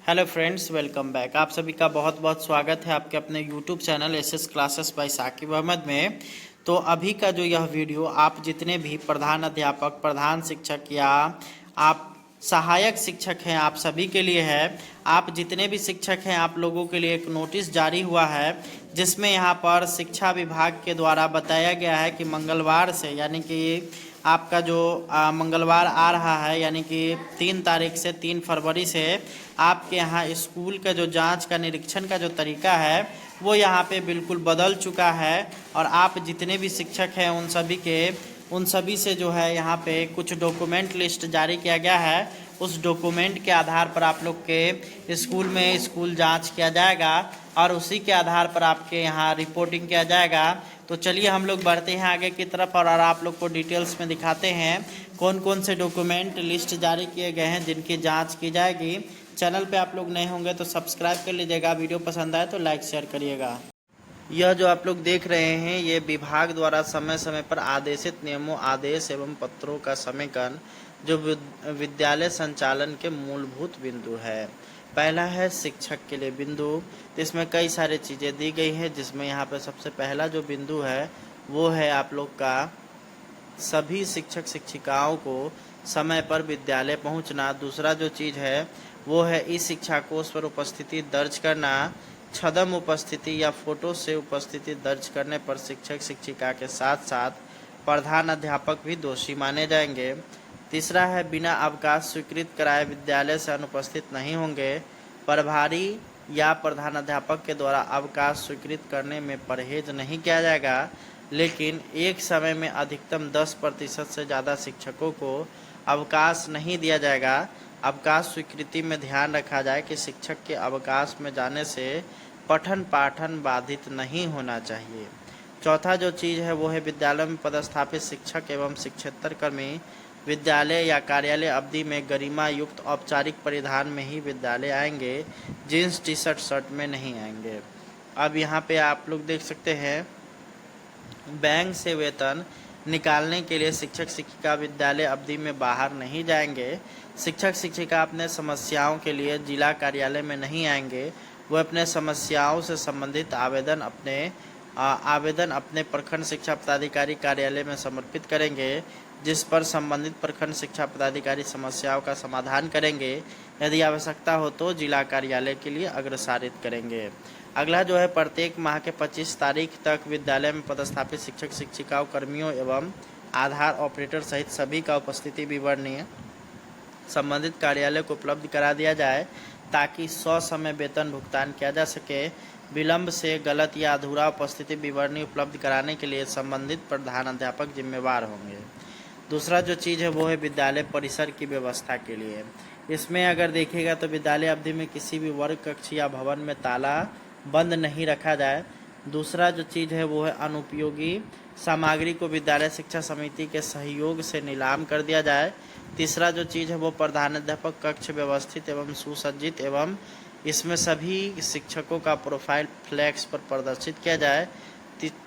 Hello friends, welcome back. आप सभी का बहुत बहुत स्वागत है आपके अपने YouTube channel SS classes by Saqib Ahmad में। तो अभी का जो यह वीडियो आप जितने भी प्रधान अध्यापक, प्रधान शिक्षक या आप सहायक शिक्षक हैं, आप सभी के लिए है। आप जितने भी शिक्षक हैं, आप लोगों के लिए एक नोटिस जारी हुआ है जिसमें यहाँ पर शिक्षा विभाग के द्वारा बताया गया है कि मंगलवार से, यानी कि आपका जो मंगलवार आ रहा है, यानी कि 3 तारीख से 3 फरवरी से आपके यहाँ स्कूल का जो जांच का निरीक्षण का जो तरीका है वो यहाँ पे बिल्कुल बदल चुका है। और आप जितने भी शिक्षक हैं उन सभी से जो है यहाँ पे कुछ डॉक्यूमेंट लिस्ट जारी किया गया है। उस डॉक्यूमेंट के आधार पर आप लोग के स्कूल में स्कूल जांच किया जाएगा और उसी के आधार पर आपके यहाँ रिपोर्टिंग किया जाएगा। तो चलिए हम लोग बढ़ते हैं आगे की तरफ और आप लोग को डिटेल्स में दिखाते हैं कौन कौन से डॉक्यूमेंट लिस्ट जारी किए गए हैं जिनकी जांच की जाएगी। चैनल पे आप लोग नए होंगे तो सब्सक्राइब कर लीजिएगा, वीडियो पसंद आए तो लाइक शेयर करिएगा। यह जो आप लोग देख रहे हैं ये विभाग द्वारा समय समय पर आदेशित नियमों, आदेश एवं पत्रों का समेकन जो विद्यालय संचालन के मूलभूत बिंदु है। पहला है शिक्षक के लिए बिंदु, तो इसमें कई सारी चीज़ें दी गई हैं जिसमें यहाँ पे सबसे पहला जो बिंदु है वो है आप लोग का सभी शिक्षक शिक्षिकाओं को समय पर विद्यालय पहुंचना। दूसरा जो चीज़ है वो है इस शिक्षा कोष पर उपस्थिति दर्ज करना। छद्म उपस्थिति या फोटो से उपस्थिति दर्ज करने पर शिक्षक शिक्षिका के साथ साथ प्रधान अध्यापक भी दोषी माने जाएंगे। तीसरा है बिना अवकाश स्वीकृत कराए विद्यालय से अनुपस्थित नहीं होंगे। प्रभारी या प्रधान अध्यापक के द्वारा अवकाश स्वीकृत करने में परहेज नहीं किया जाएगा, लेकिन एक समय में अधिकतम 10% से ज़्यादा शिक्षकों को अवकाश नहीं दिया जाएगा। अवकाश स्वीकृति में ध्यान रखा जाए कि शिक्षक के अवकाश में जाने से पठन पाठन बाधित नहीं होना चाहिए। चौथा जो चीज़ है वो है विद्यालय में पदस्थापित शिक्षक एवं शिक्षेतर कर्मी विद्यालय या कार्यालय अवधि में गरिमा युक्त औपचारिक परिधान में ही विद्यालय आएंगे, जीन्स टी शर्ट शर्ट में नहीं आएंगे। अब यहाँ पे आप लोग देख सकते हैं बैंक से वेतन निकालने के लिए शिक्षक शिक्षिका विद्यालय अवधि में बाहर नहीं जाएंगे। शिक्षक शिक्षिका अपने समस्याओं के लिए जिला कार्यालय में नहीं आएंगे। वह अपने समस्याओं से संबंधित आवेदन अपने प्रखंड शिक्षा पदाधिकारी कार्यालय में समर्पित करेंगे, जिस पर संबंधित प्रखंड शिक्षा पदाधिकारी समस्याओं का समाधान करेंगे। यदि आवश्यकता हो तो जिला कार्यालय के लिए अग्रसारित करेंगे। अगला जो है प्रत्येक माह के 25 तारीख तक विद्यालय में पदस्थापित शिक्षक शिक्षिकाओं कर्मियों एवं आधार ऑपरेटर सहित सभी का उपस्थिति विवरणी संबंधित कार्यालय को उपलब्ध करा दिया जाए ताकि ससमय वेतन भुगतान किया जा सके। विलंब से गलत या अधूरा उपस्थिति विवरणी उपलब्ध कराने के लिए संबंधित प्रधान अध्यापक जिम्मेवार होंगे। दूसरा जो चीज़ है वो है विद्यालय परिसर की व्यवस्था के लिए। इसमें अगर देखिएगा तो विद्यालय अवधि में किसी भी वर्ग कक्ष या भवन में ताला बंद नहीं रखा जाए। दूसरा जो चीज़ है वो है अनुपयोगी सामग्री को विद्यालय शिक्षा समिति के सहयोग से नीलाम कर दिया जाए। तीसरा जो चीज़ है वो प्रधानाध्यापक कक्ष व्यवस्थित एवं सुसज्जित एवं इसमें सभी शिक्षकों का प्रोफाइल फ्लैक्स पर प्रदर्शित किया जाए।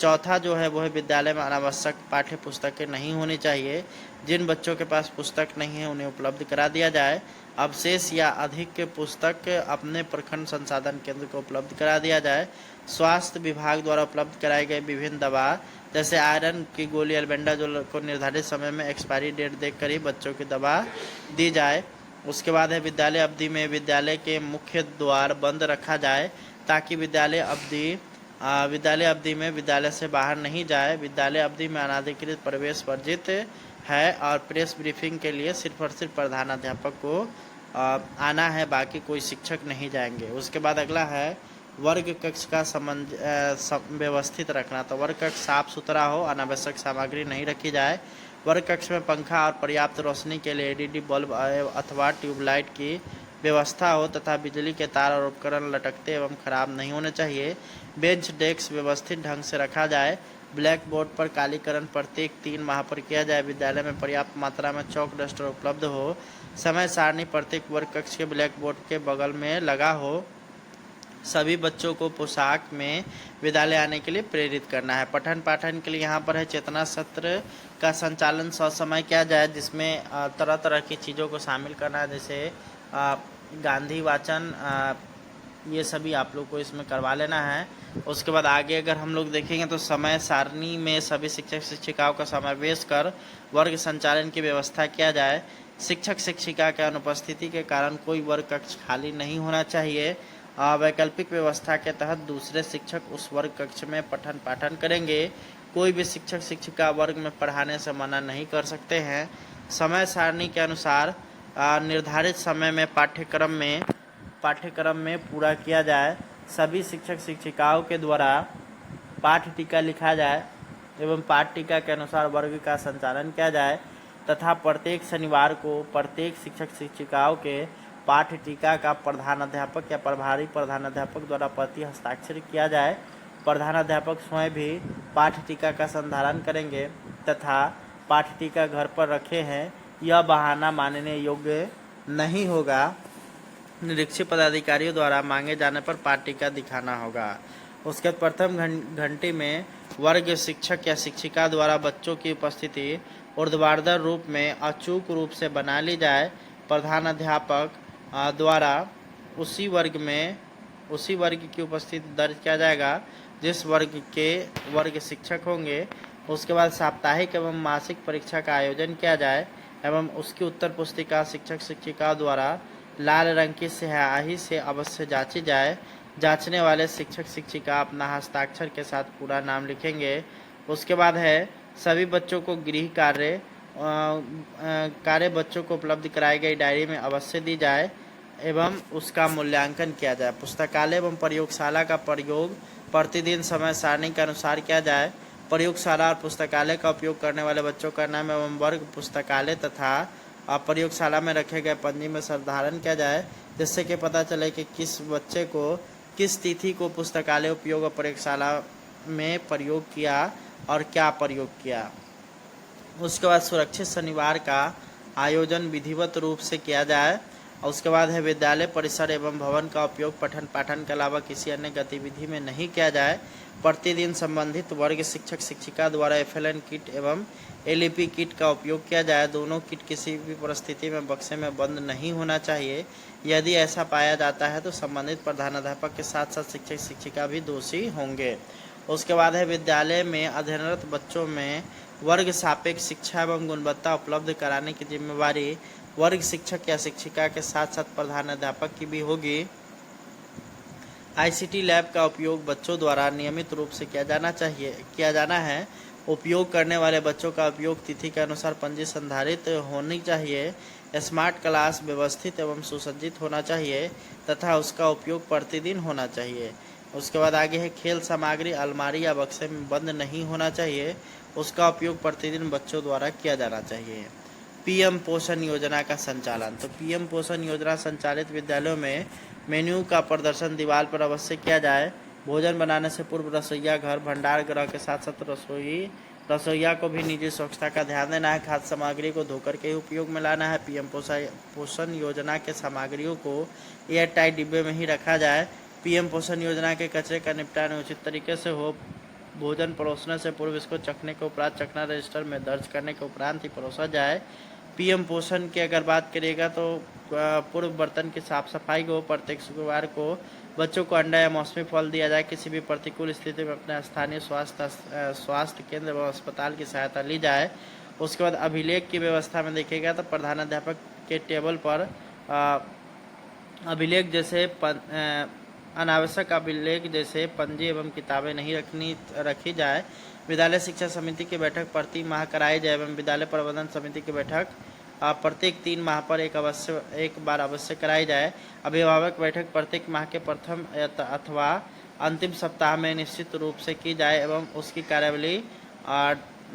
चौथा जो है वो है विद्यालय में अनावश्यक पाठ्य पुस्तकें नहीं होनी चाहिए। जिन बच्चों के पास पुस्तक नहीं है उन्हें उपलब्ध करा दिया जाए। अवशेष या अधिक पुस्तक अपने प्रखंड संसाधन केंद्र को उपलब्ध करा दिया जाए। स्वास्थ्य विभाग द्वारा उपलब्ध कराई गई विभिन्न दवा जैसे आयरन की गोली एल्बेंडाजोल को निर्धारित समय में एक्सपायरी डेट देखकर ही बच्चों की दवा दी जाए। उसके बाद है विद्यालय अवधि में विद्यालय के मुख्य द्वार बंद रखा जाए ताकि विद्यालय अवधि में विद्यालय से बाहर नहीं जाए। विद्यालय अवधि में अनाधिकृत प्रवेश वर्जित है और प्रेस ब्रीफिंग के लिए सिर्फ और सिर्फ प्रधानाध्यापक को आना है, बाकी कोई शिक्षक नहीं जाएंगे। उसके बाद अगला है वर्ग कक्ष का व्यवस्थित रखना। तो वर्ग कक्ष साफ सुथरा हो, अनावश्यक सामग्री नहीं रखी जाए। वर्ग कक्ष में पंखा और पर्याप्त रोशनी के लिए एलईडी बल्ब अथवा ट्यूबलाइट की व्यवस्था हो तथा बिजली के तार और उपकरण लटकते एवं खराब नहीं होने चाहिए। बेंच डेस्क व्यवस्थित ढंग से रखा जाए। ब्लैक बोर्ड पर कालीकरण प्रत्येक 3 माह पर किया जाए। विद्यालय में पर्याप्त मात्रा में चौक डस्टर उपलब्ध हो। समय सारणी प्रत्येक वर्ग कक्ष के ब्लैक बोर्ड के बगल में लगा हो। सभी बच्चों को पोशाक में विद्यालय आने के लिए प्रेरित करना है। पठन पाठन के लिए यहाँ पर है चेतना सत्र का संचालन ससमय किया जाए, जिसमें तरह तरह की चीज़ों को शामिल करना है। जैसे गांधी वाचन ये सभी आप लोग को इसमें करवा लेना है। उसके बाद आगे अगर हम लोग देखेंगे तो समय सारणी में सभी शिक्षक शिक्षिकाओं का समावेश कर वर्ग संचालन की व्यवस्था किया जाए। शिक्षक शिक्षिका के अनुपस्थिति के कारण कोई वर्ग कक्ष खाली नहीं होना चाहिए। वैकल्पिक व्यवस्था के तहत दूसरे शिक्षक उस वर्ग कक्ष में पठन पाठन करेंगे। कोई भी शिक्षक शिक्षिका वर्ग में पढ़ाने से मना नहीं कर सकते हैं। समय सारणी के अनुसार निर्धारित समय में पाठ्यक्रम में पूरा किया जाए। सभी शिक्षक शिक्षिकाओं के द्वारा पाठ्य टीका लिखा जाए एवं पाठ्य टीका के अनुसार वर्ग का संचालन किया जाए तथा प्रत्येक शनिवार को प्रत्येक शिक्षक शिक्षिकाओं के पाठ्य टीका का प्रधानाध्यापक या प्रभारी प्रधानाध्यापक द्वारा प्रति हस्ताक्षर किया जाए। प्रधानाध्यापक स्वयं भी पाठ्य टीका का संधारण करेंगे तथा पाठ्य टीका घर पर रखे हैं यह बहाना मानने योग्य नहीं होगा। निरीक्षित पदाधिकारियों द्वारा मांगे जाने पर पाठ्य टीका दिखाना होगा। उसके प्रथम घंटे में वर्ग शिक्षक या शिक्षिका द्वारा बच्चों की उपस्थिति ऊर्ध्वाधर रूप में अचूक रूप से बना ली जाए। प्रधानाध्यापक द्वारा उसी वर्ग की उपस्थिति दर्ज किया जाएगा जिस वर्ग शिक्षक होंगे। उसके बाद साप्ताहिक एवं मासिक परीक्षा का आयोजन किया जाए एवं उसकी उत्तर पुस्तिका शिक्षक शिक्षिका द्वारा लाल रंग की स्याही से अवश्य जांची जाए। जांचने वाले शिक्षक शिक्षिका अपना हस्ताक्षर के साथ पूरा नाम लिखेंगे। उसके बाद है सभी बच्चों को गृह कार्य बच्चों को उपलब्ध कराई गई डायरी में अवश्य दी जाए एवं उसका मूल्यांकन किया जाए। पुस्तकालय एवं प्रयोगशाला का प्रयोग प्रतिदिन समय सारणी के अनुसार किया जाए। प्रयोगशाला और पुस्तकालय का उपयोग करने वाले बच्चों का नाम एवं वर्ग पुस्तकालय तथा प्रयोगशाला में रखे गए पंजी में संधारण किया जाए जिससे कि पता चले कि किस बच्चे को किस तिथि को पुस्तकालय उपयोग और प्रयोगशाला में प्रयोग किया और क्या प्रयोग किया। उसके बाद सुरक्षित शनिवार का आयोजन विधिवत रूप से किया जाए। और उसके बाद है विद्यालय परिसर एवं भवन का उपयोग पठन पाठन के अलावा किसी अन्य गतिविधि में नहीं किया जाए। प्रतिदिन संबंधित वर्ग शिक्षक शिक्षिका द्वारा FLN किट एवं LEP किट का उपयोग किया जाए। दोनों किट किसी भी परिस्थिति में बक्से में बंद नहीं होना चाहिए। यदि ऐसा पाया जाता है तो संबंधित प्रधानाध्यापक के साथ साथ शिक्षक शिक्षिका भी दोषी होंगे। उसके बाद है विद्यालय में अध्ययनरत बच्चों में वर्ग सापेक्ष शिक्षा एवं गुणवत्ता उपलब्ध कराने की जिम्मेवारी वर्ग शिक्षक या शिक्षिका के साथ साथ प्रधानाध्यापक की भी होगी। ICT लैब का उपयोग बच्चों द्वारा नियमित रूप से किया जाना है। उपयोग करने वाले बच्चों का उपयोग तिथि के अनुसार पंजी संधारित होनी चाहिए। स्मार्ट क्लास व्यवस्थित एवं सुसज्जित होना चाहिए तथा उसका उपयोग प्रतिदिन होना चाहिए। उसके बाद आगे है खेल सामग्री अलमारी या बक्से में बंद नहीं होना चाहिए। उसका उपयोग प्रतिदिन बच्चों द्वारा किया जाना चाहिए। PM पोषण योजना का संचालन। तो PM पोषण योजना संचालित विद्यालयों में मेन्यू का प्रदर्शन दीवार पर अवश्य किया जाए। भोजन बनाने से पूर्व रसोईया घर भंडार गृह के साथ साथ रसोईया को भी निजी स्वच्छता का ध्यान देना है। खाद्य सामग्री को धोकर के उपयोग में लाना है। PM पोषण योजना के सामग्रियों को एयर टाइट डिब्बे में ही रखा जाए। PM पोषण योजना के कचरे का निपटान उचित तरीके से हो। भोजन परोसने से पूर्व इसको चखने के उपरांत चखना रजिस्टर में दर्ज करने के उपरांत ही परोसा जाए। PM पोषण की अगर बात करिएगा तो पूर्व बर्तन की साफ सफाई को प्रत्येक शुक्रवार को बच्चों को अंडा या मौसमी फल दिया जाए। किसी भी प्रतिकूल स्थिति में अपने स्थानीय स्वास्थ्य केंद्र व अस्पताल की सहायता ली जाए। उसके बाद अभिलेख की व्यवस्था में देखिएगा तो प्रधानाध्यापक के टेबल पर अभिलेख जैसे अनावश्यक अभिलेख जैसे पंजी एवं किताबें नहीं रखी जाए। विद्यालय शिक्षा समिति की बैठक प्रति माह कराई जाए एवं विद्यालय प्रबंधन समिति की बैठक प्रत्येक 3 माह पर एक बार अवश्य कराई जाए। अभिभावक बैठक प्रत्येक माह के प्रथम अथवा अंतिम सप्ताह में निश्चित रूप से की जाए एवं उसकी कार्यावली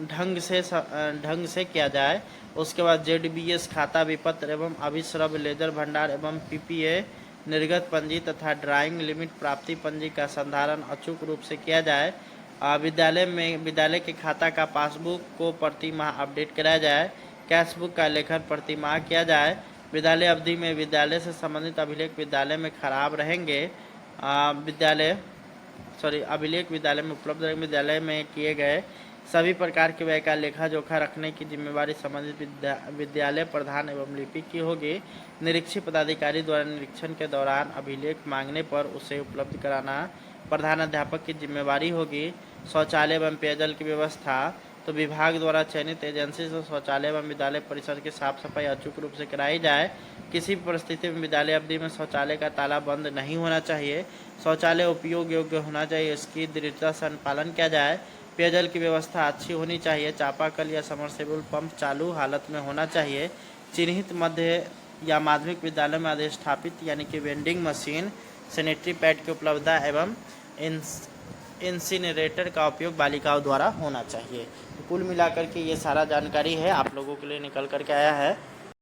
ढंग से किया जाए। उसके बाद ZBS खाता विपत्र एवं अभिश्रव लेजर भंडार एवं PPA निर्गत पंजी तथा ड्राइंग लिमिट प्राप्ति पंजी का संधारण अचूक रूप से किया जाए। विद्यालय के खाता का पासबुक को प्रति माह अपडेट कराया जाए। कैश बुक का लेखन प्रति माह किया जाए। विद्यालय अवधि में विद्यालय से संबंधित अभिलेख विद्यालय में खराब रहेंगे। अभिलेख विद्यालय में उपलब्ध रहेंगे। विद्यालय में किए गए सभी प्रकार के व्यय का लेखा जोखा रखने की जिम्मेवारी संबंधित विद्यालय प्रधान एवं लिपिक की होगी। निरीक्षी पदाधिकारी द्वारा निरीक्षण के दौरान अभिलेख मांगने पर उसे उपलब्ध कराना प्रधान अध्यापक की जिम्मेवारी होगी। शौचालय एवं पेयजल की व्यवस्था, तो विभाग द्वारा चयनित एजेंसी से शौचालय एवं विद्यालय परिसर की साफ सफाई अचूक रूप से कराई जाए। किसी भी परिस्थिति में विद्यालय अवधि में शौचालय का ताला बंद नहीं होना चाहिए। शौचालय उपयोग योग्य होना चाहिए, इसकी दृढ़ता से अनुपालन किया जाए। पेयजल की व्यवस्था अच्छी होनी चाहिए। चापाकल या समरसेबल पंप चालू हालत में होना चाहिए। चिन्हित मध्य या माध्यमिक विद्यालय में अधिष्ठापित यानी कि वेंडिंग मशीन, सैनिटरी पैड की उपलब्धता एवं इंसिनरेटर का उपयोग बालिकाओं द्वारा होना चाहिए। तो कुल मिलाकर के ये सारा जानकारी है आप लोगों के लिए निकल करके आया है।